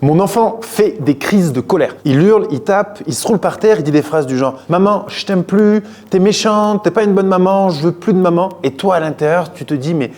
Mon enfant fait des crises de colère. Il hurle, il tape, il se roule par terre, il dit des phrases du genre « Maman, je t'aime plus, t'es méchante, t'es pas une bonne maman, je veux plus de maman ». Et toi, à l'intérieur, tu te dis « Mais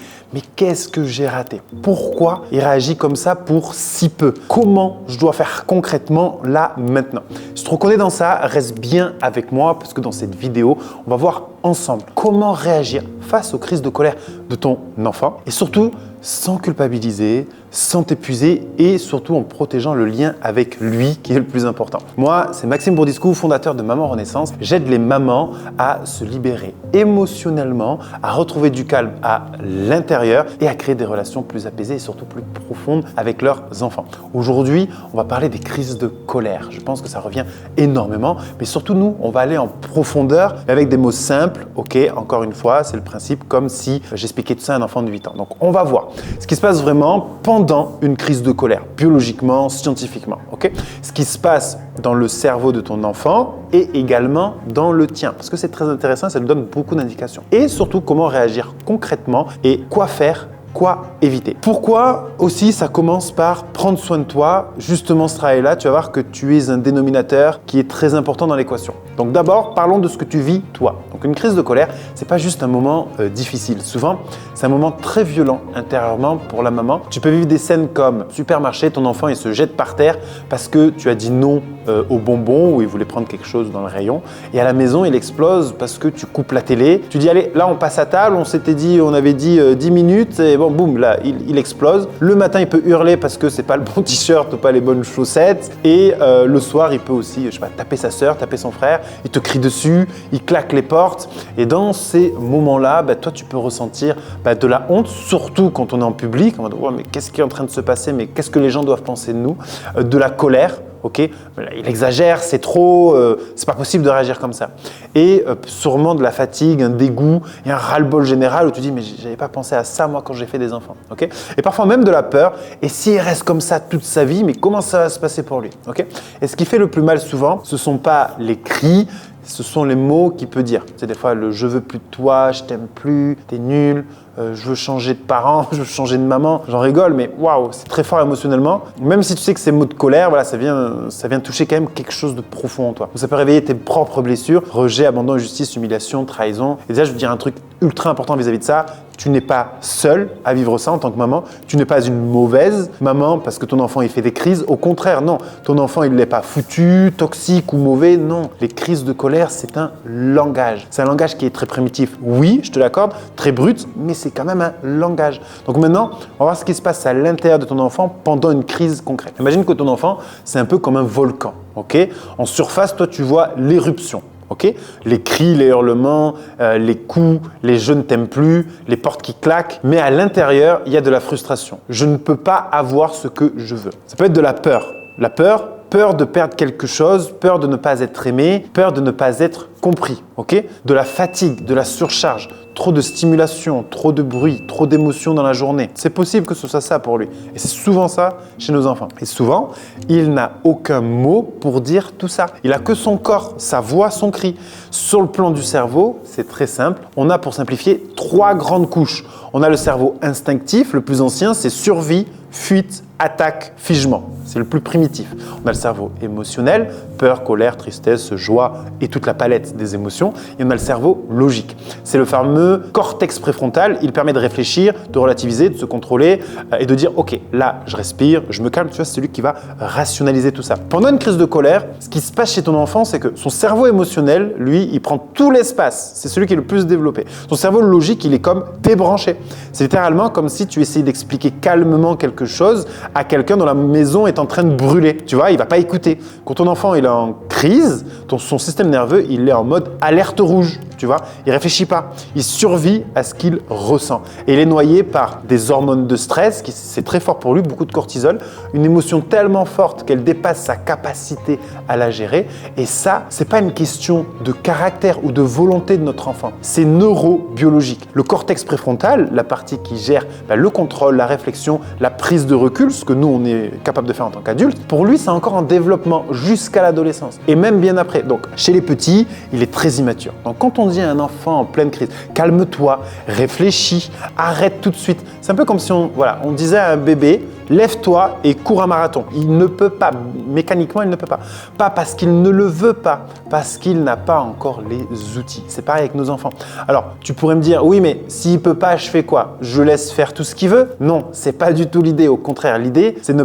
qu'est-ce que j'ai raté? Pourquoi il réagit comme ça pour si peu? Comment je dois faire concrètement là, maintenant ?» Si tu te reconnais dans ça, reste bien avec moi parce que dans cette vidéo, on va voir ensemble comment réagir face aux crises de colère de ton enfant et surtout sans culpabiliser, sans t'épuiser et surtout en protégeant le lien avec lui qui est le plus important. Moi, c'est Maxime Bourdiscou, fondateur de Maman Renaissance. J'aide les mamans à se libérer émotionnellement, à retrouver du calme à l'intérieur et à créer des relations plus apaisées et surtout plus profondes avec leurs enfants. Aujourd'hui, on va parler des crises de colère. Je pense que ça revient énormément, mais surtout nous, on va aller en profondeur avec des mots simples. Ok, encore une fois, c'est le principe comme si j'expliquais tout ça à un enfant de 8 ans. Donc, on va voir ce qui se passe vraiment pendant une crise de colère, biologiquement, scientifiquement. Okay, ce qui se passe dans le cerveau de ton enfant et également dans le tien. Parce que c'est très intéressant, ça nous donne beaucoup d'indications. Et surtout, comment réagir concrètement et quoi faire, quoi éviter. Pourquoi aussi ça commence par prendre soin de toi. Justement, ce travail-là, tu vas voir que tu es un dénominateur qui est très important dans l'équation. Donc d'abord, parlons de ce que tu vis toi. Donc une crise de colère, c'est pas juste un moment difficile. Souvent, c'est un moment très violent intérieurement pour la maman. Tu peux vivre des scènes comme supermarché, ton enfant il se jette par terre parce que tu as dit non au bonbon ou il voulait prendre quelque chose dans le rayon. Et à la maison, il explose parce que tu coupes la télé. Tu dis allez, là on passe à table, on avait dit 10 minutes et bon, boum, là il explose. Le matin, il peut hurler parce que c'est pas le bon t-shirt ou pas les bonnes chaussettes. Et le soir, il peut aussi, je sais pas, taper sa sœur, taper son frère. Il te crie dessus, il claque les portes. Et dans ces moments-là, toi, tu peux ressentir de la honte, surtout quand on est en public. On va dire, oh, mais qu'est-ce qui est en train de se passer? Mais qu'est-ce que les gens doivent penser de nous? De la colère. Ok, il exagère, c'est trop, c'est pas possible de réagir comme ça. Et sûrement de la fatigue, un dégoût et un ras-le-bol général où tu dis mais j'avais pas pensé à ça moi quand j'ai fait des enfants. Ok, et parfois même de la peur. Et s'il reste comme ça toute sa vie, mais comment ça va se passer pour lui? Ok. Et ce qui fait le plus mal souvent, ce sont pas les cris. Ce sont les mots qu'il peut dire. C'est des fois le « je veux plus de toi »,« je t'aime plus »,« t'es nul »,« je veux changer de parent »,« je veux changer de maman ». J'en rigole, mais waouh, c'est très fort émotionnellement. Même si tu sais que ces mots de colère, voilà, ça vient toucher quand même quelque chose de profond en toi. Donc, ça peut réveiller tes propres blessures, rejet, abandon, injustice, humiliation, trahison. Et déjà, je veux dire un truc ultra important vis-à-vis de ça. Tu n'es pas seul à vivre ça en tant que maman. Tu n'es pas une mauvaise maman parce que ton enfant il fait des crises. Au contraire, non. Ton enfant il n'est pas foutu, toxique ou mauvais. Non. Les crises de colère, c'est un langage. C'est un langage qui est très primitif. Oui, je te l'accorde, très brut, mais c'est quand même un langage. Donc maintenant, on va voir ce qui se passe à l'intérieur de ton enfant pendant une crise concrète. Imagine que ton enfant, c'est un peu comme un volcan. Ok ? En surface, toi, tu vois l'éruption. Okay, les cris, les hurlements, les coups, les « je ne t'aime plus », les portes qui claquent. Mais à l'intérieur, il y a de la frustration. Je ne peux pas avoir ce que je veux. Ça peut être de la peur. La peur de perdre quelque chose, peur de ne pas être aimé, peur de ne pas être compris. Okay, de la fatigue, de la surcharge, trop de stimulation, trop de bruit, trop d'émotions dans la journée. C'est possible que ce soit ça pour lui. Et c'est souvent ça chez nos enfants. Et souvent, il n'a aucun mot pour dire tout ça. Il n'a que son corps, sa voix, son cri. Sur le plan du cerveau, c'est très simple. On a, pour simplifier, 3 grandes couches. On a le cerveau instinctif, le plus ancien, c'est survie, fuite, attaque, figement. C'est le plus primitif. On a le cerveau émotionnel, peur, colère, tristesse, joie et toute la palette des émotions. Et on a le cerveau logique. C'est le fameux cortex préfrontal. Il permet de réfléchir, de relativiser, de se contrôler et de dire « Ok, là, je respire, je me calme. » Tu vois, c'est celui qui va rationaliser tout ça. Pendant une crise de colère, ce qui se passe chez ton enfant, c'est que son cerveau émotionnel, lui, il prend tout l'espace. C'est celui qui est le plus développé. Son cerveau logique, il est comme débranché. C'est littéralement comme si tu essayais d'expliquer calmement quelque chose à quelqu'un dont la maison est en train de brûler. Tu vois, il va pas écouter. Quand ton enfant il est en crise, son système nerveux il est en mode alerte rouge. Tu vois, il réfléchit pas. Il survit à ce qu'il ressent. Et il est noyé par des hormones de stress, c'est très fort pour lui, beaucoup de cortisol, une émotion tellement forte qu'elle dépasse sa capacité à la gérer. Et ça, c'est pas une question de caractère ou de volonté de notre enfant. C'est neurobiologique. Le cortex préfrontal, la partie qui gère le contrôle, la réflexion, la prise de recul, ce que nous on est capable de faire en tant qu'adulte, pour lui c'est encore en développement jusqu'à l'adolescence et même bien après. Donc chez les petits, il est très immature. Donc quand on dit à un enfant en pleine crise, calme-toi, réfléchis, arrête tout de suite. C'est un peu comme si on disait à un bébé, lève-toi et cours un marathon. Il ne peut pas, mécaniquement, il ne peut pas. Pas parce qu'il ne le veut pas, parce qu'il n'a pas encore les outils. C'est pareil avec nos enfants. Alors, tu pourrais me dire, oui, mais s'il ne peut pas, je fais quoi? Je laisse faire tout ce qu'il veut? Non, c'est pas du tout l'idée. Au contraire, l'idée, c'est de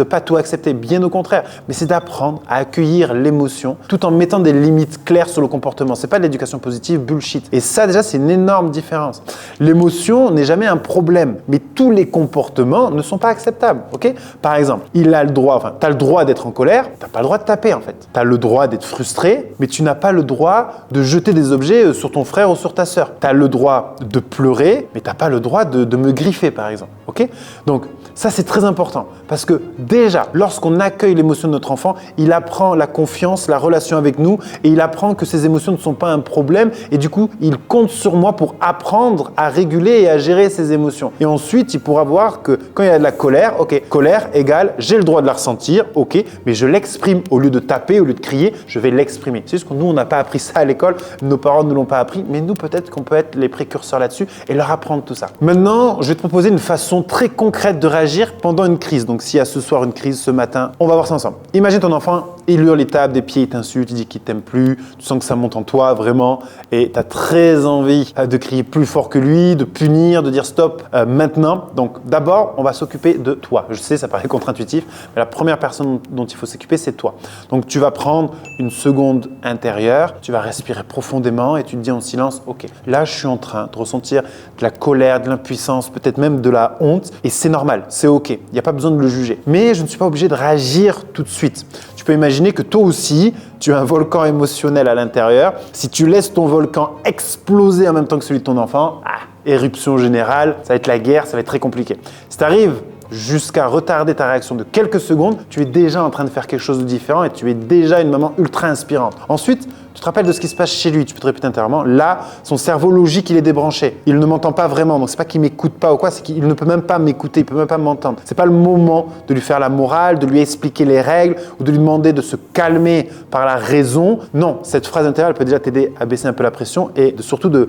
pas tout accepter, bien au contraire. Mais c'est d'apprendre à accueillir l'émotion tout en mettant des limites claires sur le comportement. C'est pas de l'éducation positive bullshit. Et ça, déjà, c'est une énorme différence. L'émotion n'est jamais un problème, mais tous les comportements ne sont pas acceptables. Ok? Par exemple, tu as le droit d'être en colère, tu n'as pas le droit de taper en fait. Tu as le droit d'être frustré, mais tu n'as pas le droit de jeter des objets sur ton frère ou sur ta sœur. Tu as le droit de pleurer, mais tu n'as pas le droit de me griffer par exemple. Ok? Donc, ça, c'est très important parce que déjà, lorsqu'on accueille l'émotion de notre enfant, il apprend la confiance, la relation avec nous et il apprend que ses émotions ne sont pas un problème et du coup, il compte sur moi pour apprendre à réguler et à gérer ses émotions. Et ensuite, il pourra voir que quand il y a de la colère, ok, colère égale, j'ai le droit de la ressentir, ok, mais je l'exprime au lieu de taper, au lieu de crier, je vais l'exprimer. C'est juste que nous, on n'a pas appris ça à l'école, nos parents ne l'ont pas appris, mais nous, peut-être qu'on peut être les précurseurs là-dessus et leur apprendre tout ça. Maintenant, je vais te proposer une façon très concrète de réagir pendant une crise. Donc, s'il y a ce soir une crise, ce matin, on va voir ça ensemble. Imagine ton enfant, il hurle, il tape des pieds, il t'insulte, il dit qu'il t'aime plus, tu sens que ça monte en toi vraiment et tu as très envie de crier plus fort que lui, de punir, de dire stop maintenant. Donc, d'abord, on va s'occuper de toi. Je sais, ça paraît contre-intuitif, mais la première personne dont il faut s'occuper, c'est toi. Donc, tu vas prendre une seconde intérieure, tu vas respirer profondément et tu te dis en silence, ok, là, je suis en train de ressentir de la colère, de l'impuissance, peut-être même de la honte et c'est normal, c'est ok, il n'y a pas besoin de le juger. Mais je ne suis pas obligé de réagir tout de suite. Tu peux imaginer que toi aussi, tu as un volcan émotionnel à l'intérieur. Si tu laisses ton volcan exploser en même temps que celui de ton enfant, éruption générale, ça va être la guerre, ça va être très compliqué. Si tu arrives jusqu'à retarder ta réaction de quelques secondes, tu es déjà en train de faire quelque chose de différent et tu es déjà une maman ultra inspirante. Ensuite, tu te rappelles de ce qui se passe chez lui, tu peux te répéter intérieurement. Là, son cerveau logique, il est débranché. Il ne m'entend pas vraiment. Donc, c'est pas qu'il m'écoute pas ou quoi, c'est qu'il ne peut même pas m'écouter, il peut même pas m'entendre. C'est pas le moment de lui faire la morale, de lui expliquer les règles ou de lui demander de se calmer par la raison. Non, cette phrase intérieure, elle peut déjà t'aider à baisser un peu la pression et surtout de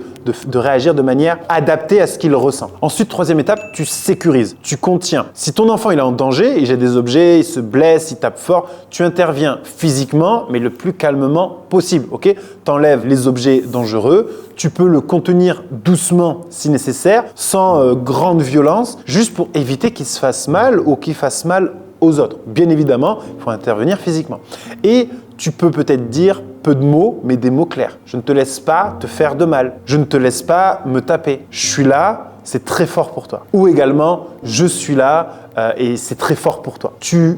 réagir de manière adaptée à ce qu'il ressent. Ensuite, troisième étape, tu sécurises, tu contiens. Si ton enfant il est en danger, il jette des objets, il se blesse, il tape fort, tu interviens physiquement, mais le plus calmement possible. Ok, t'enlèves les objets dangereux, tu peux le contenir doucement si nécessaire, sans grande violence, juste pour éviter qu'il se fasse mal ou qu'il fasse mal aux autres. Bien évidemment, il faut intervenir physiquement. Et tu peux peut-être dire peu de mots, mais des mots clairs. Je ne te laisse pas te faire de mal. Je ne te laisse pas me taper. Je suis là. C'est très fort pour toi. Ou également, je suis là et c'est très fort pour toi.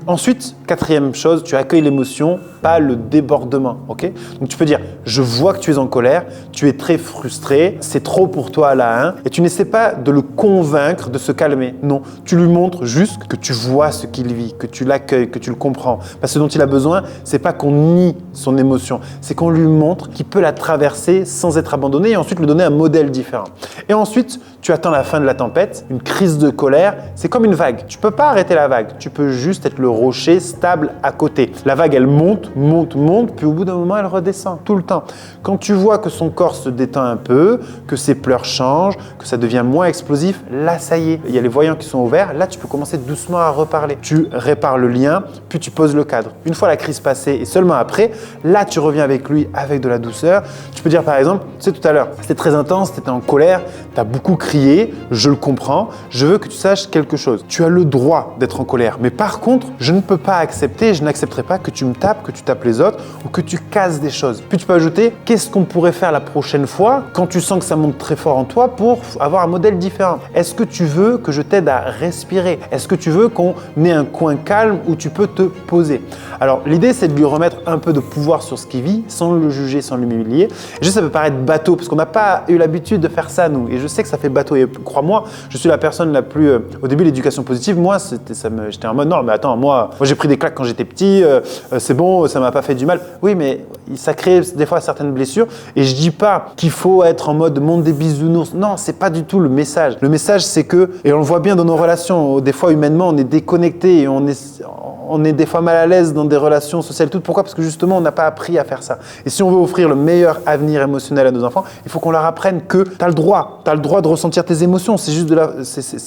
Ensuite, quatrième chose, tu accueilles l'émotion, pas le débordement. Ok? Donc tu peux dire, je vois que tu es en colère, tu es très frustré, c'est trop pour toi là, hein, et tu n'essaies pas de le convaincre de se calmer. Non, tu lui montres juste que tu vois ce qu'il vit, que tu l'accueilles, que tu le comprends. Parce que ce dont il a besoin, c'est pas qu'on nie son émotion, c'est qu'on lui montre qu'il peut la traverser sans être abandonné et ensuite lui donner un modèle différent. Et ensuite, tu attends la fin de la tempête, une crise de colère, c'est comme une vague. Tu peux pas arrêter la vague, tu peux juste être le rocher stable à côté. La vague, elle monte, monte, monte, puis au bout d'un moment, elle redescend tout le temps. Quand tu vois que son corps se détend un peu, que ses pleurs changent, que ça devient moins explosif, là, ça y est, il y a les voyants qui sont ouverts, là, tu peux commencer doucement à reparler. Tu répares le lien, puis tu poses le cadre. Une fois la crise passée et seulement après, là, tu reviens avec lui avec de la douceur. Tu peux dire par exemple, tu sais, tout à l'heure, c'était très intense, tu étais en colère, tu as beaucoup crié, je le comprends, je veux que tu saches quelque chose. Tu as le droit d'être en colère, mais par contre, je ne peux pas accepter, je n'accepterai pas que tu me tapes, que tu tapes les autres ou que tu casses des choses. Puis tu peux ajouter, qu'est-ce qu'on pourrait faire la prochaine fois quand tu sens que ça monte très fort en toi pour avoir un modèle différent? Est-ce que tu veux que je t'aide à respirer? Est-ce que tu veux qu'on ait un coin calme où tu peux te poser? Alors l'idée, c'est de lui remettre un peu de pouvoir sur ce qu'il vit sans le juger, sans l'humilier. Je sais, ça peut paraître bateau parce qu'on n'a pas eu l'habitude de faire ça nous et je sais que ça fait bateau et crois-moi, je suis la personne la plus… au début, l'éducation positive, moi, j'étais en mode non, mais attends, moi j'ai pris des claques quand j'étais petit, c'est bon, ça m'a pas fait du mal. Oui, mais ça crée des fois certaines blessures. Et je dis pas qu'il faut être en mode monde des bisounours. Non, c'est pas du tout le message. Le message, c'est que, et on le voit bien dans nos relations, des fois humainement, on est déconnecté et on est des fois mal à l'aise dans des relations sociales. Tout. Pourquoi ? Parce que justement, on n'a pas appris à faire ça. Et si on veut offrir le meilleur avenir émotionnel à nos enfants, il faut qu'on leur apprenne que tu as le droit de ressentir tes émotions. C'est juste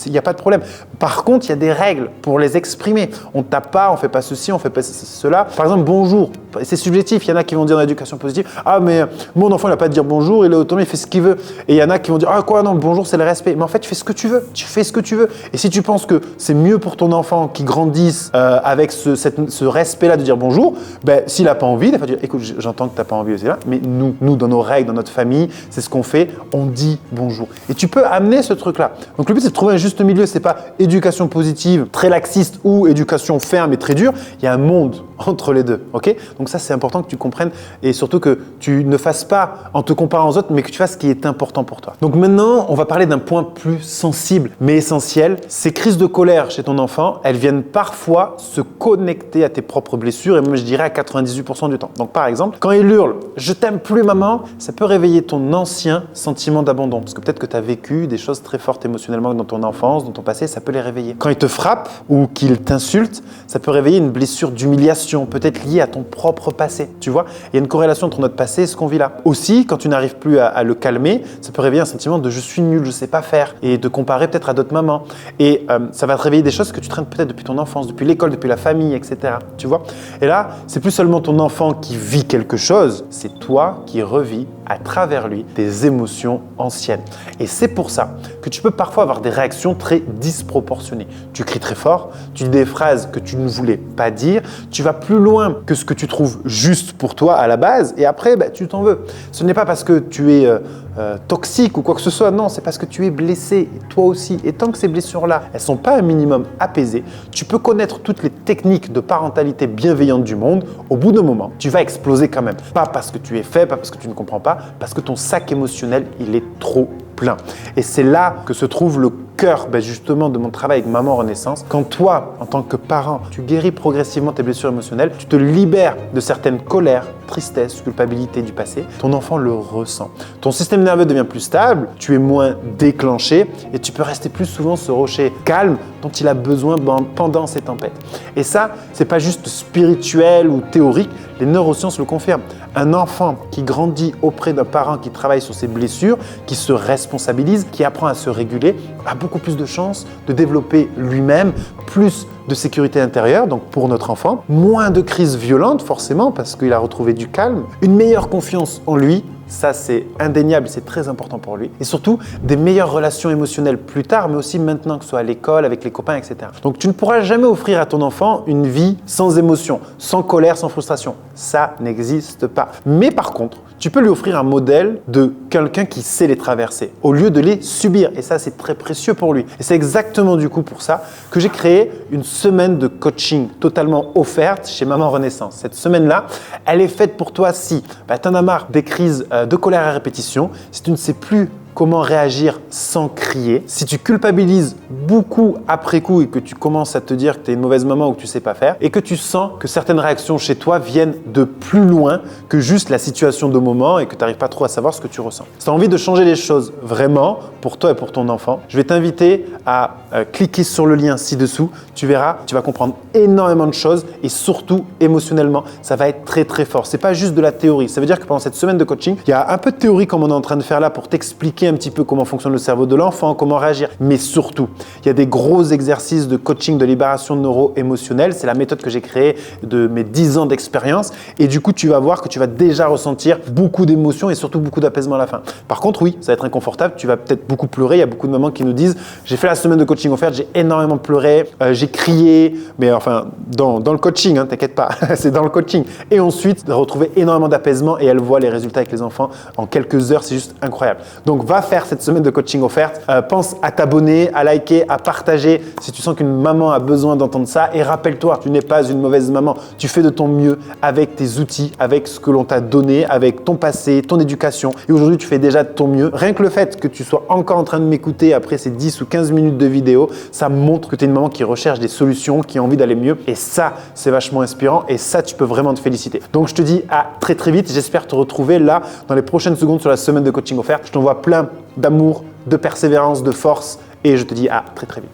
il n'y a pas de problème. Par contre, il y a des règles pour les exprimer. On ne tape pas, on ne fait pas ceci, on ne fait pas cela. Par exemple, bonjour. C'est subjectif. Il y en a qui vont dire dans l'éducation positive, ah mais mon enfant il n'a pas à dire bonjour, il est autonome, il fait ce qu'il veut. Et il y en a qui vont dire, ah quoi, non, le bonjour c'est le respect. Mais en fait, tu fais ce que tu veux. Tu fais ce que tu veux. Et si tu penses que c'est mieux pour ton enfant qui grandisse avec ce respect-là de dire bonjour, ben, s'il n'a pas envie, il va dire, écoute, j'entends que tu n'as pas envie aussi là, mais nous, dans nos règles, dans notre famille, c'est ce qu'on fait, on dit bonjour. Et tu peux amener ce truc-là. Donc le but, c'est de trouver un juste milieu. C'est pas éducation positive, très laxiste ou éducation ferme et très dure. Il y a un monde entre les deux, ok ? Donc ça, c'est important que tu comprennes et surtout que tu ne fasses pas en te comparant aux autres, mais que tu fasses ce qui est important pour toi. Donc maintenant, on va parler d'un point plus sensible, mais essentiel. Ces crises de colère chez ton enfant, elles viennent parfois se connecter à tes propres blessures et même, je dirais, à 98% du temps. Donc par exemple, quand il hurle « je t'aime plus maman », ça peut réveiller ton ancien sentiment d'abandon. Parce que peut-être que tu as vécu des choses très fortes émotionnellement dans ton enfance, dans ton passé, ça peut les réveiller. Quand il te frappe ou qu'il t'insulte, ça peut réveiller une blessure d'humiliation, peut-être liée à ton propre passé. Tu vois, il y a une corrélation entre notre passé et ce qu'on vit là. Aussi, quand tu n'arrives plus à le calmer, ça peut réveiller un sentiment de « je suis nul, je sais pas faire » et de comparer peut-être à d'autres mamans. Et ça va te réveiller des choses que tu traînes peut-être depuis ton enfance, depuis l'école, depuis la famille, etc. Tu vois ? Et là, c'est plus seulement ton enfant qui vit quelque chose, c'est toi qui revis à travers lui des émotions anciennes. Et c'est pour ça que tu peux parfois avoir des réactions très disproportionnées. Tu cries très fort, tu dis des phrases que tu ne voulais pas dire, tu vas plus loin que ce que tu trouves juste pour toi à la base et après, tu t'en veux. Ce n'est pas parce que tu es toxique ou quoi que ce soit, non, c'est parce que tu es blessé, toi aussi. Et tant que ces blessures-là, elles ne sont pas un minimum apaisées, tu peux connaître toutes les techniques de parentalité bienveillante du monde, au bout d'un moment, tu vas exploser quand même. Pas parce que tu es faible, pas parce que tu ne comprends pas, parce que ton sac émotionnel, il est trop plein. Et c'est là que se trouve le cœur justement de mon travail avec Maman Renaissance. Quand toi, en tant que parent, tu guéris progressivement tes blessures émotionnelles, tu te libères de certaines colères, tristesse, culpabilité du passé, ton enfant le ressent. Ton système nerveux devient plus stable, tu es moins déclenché et tu peux rester plus souvent ce rocher calme dont il a besoin pendant ces tempêtes. Et ça, c'est pas juste spirituel ou théorique, les neurosciences le confirment. Un enfant qui grandit auprès d'un parent qui travaille sur ses blessures, qui se responsabilise, qui apprend à se réguler, a beaucoup plus de chances de développer lui-même plus de sécurité intérieure, donc pour notre enfant, moins de crises violentes forcément parce qu'il a retrouvé du calme, une meilleure confiance en lui, ça c'est indéniable, c'est très important pour lui, et surtout des meilleures relations émotionnelles plus tard, mais aussi maintenant, que ce soit à l'école, avec les copains, etc. Donc tu ne pourras jamais offrir à ton enfant une vie sans émotion, sans colère, sans frustration. Ça n'existe pas. Mais par contre, tu peux lui offrir un modèle de quelqu'un qui sait les traverser, au lieu de les subir. Et ça, c'est très précieux pour lui. Et c'est exactement du coup pour ça que j'ai créé une semaine de coaching totalement offerte chez Maman Renaissance. Cette semaine-là, elle est faite pour toi si tu en as marre des crises de colère à répétition, si tu ne sais plus comment réagir sans crier. Si tu culpabilises beaucoup après coup et que tu commences à te dire que tu es une mauvaise maman ou que tu ne sais pas faire et que tu sens que certaines réactions chez toi viennent de plus loin que juste la situation de moment et que tu n'arrives pas trop à savoir ce que tu ressens. Si tu as envie de changer les choses vraiment pour toi et pour ton enfant, je vais t'inviter à cliquer sur le lien ci-dessous. Tu verras, tu vas comprendre énormément de choses et surtout émotionnellement, ça va être très très fort. C'est pas juste de la théorie. Ça veut dire que pendant cette semaine de coaching, il y a un peu de théorie comme on est en train de faire là pour t'expliquer un petit peu comment fonctionne le cerveau de l'enfant, comment réagir. Mais surtout, il y a des gros exercices de coaching de libération neuro-émotionnelle. C'est la méthode que j'ai créée de mes 10 ans d'expérience. Et du coup, tu vas voir que tu vas déjà ressentir beaucoup d'émotions et surtout beaucoup d'apaisement à la fin. Par contre, oui, ça va être inconfortable. Tu vas peut-être beaucoup pleurer. Il y a beaucoup de mamans qui nous disent « J'ai fait la semaine de coaching offerte, j'ai énormément pleuré, j'ai crié. » Mais enfin, dans le coaching, hein, t'inquiète pas, c'est dans le coaching. Et ensuite, retrouver énormément d'apaisement et elle voit les résultats avec les enfants en quelques heures. C'est juste incroyable. Donc, va va faire cette semaine de coaching offerte. Pense à t'abonner, à liker, à partager si tu sens qu'une maman a besoin d'entendre ça. Et rappelle-toi, tu n'es pas une mauvaise maman. Tu fais de ton mieux avec tes outils, avec ce que l'on t'a donné, avec ton passé, ton éducation. Et aujourd'hui, tu fais déjà de ton mieux. Rien que le fait que tu sois encore en train de m'écouter après ces 10 ou 15 minutes de vidéo, ça montre que tu es une maman qui recherche des solutions, qui a envie d'aller mieux. Et ça, c'est vachement inspirant. Et ça, tu peux vraiment te féliciter. Donc, je te dis à très très vite. J'espère te retrouver là dans les prochaines secondes sur la semaine de coaching offerte. Je t'envoie plein d'amour, de persévérance, de force. Et je te dis à très très vite.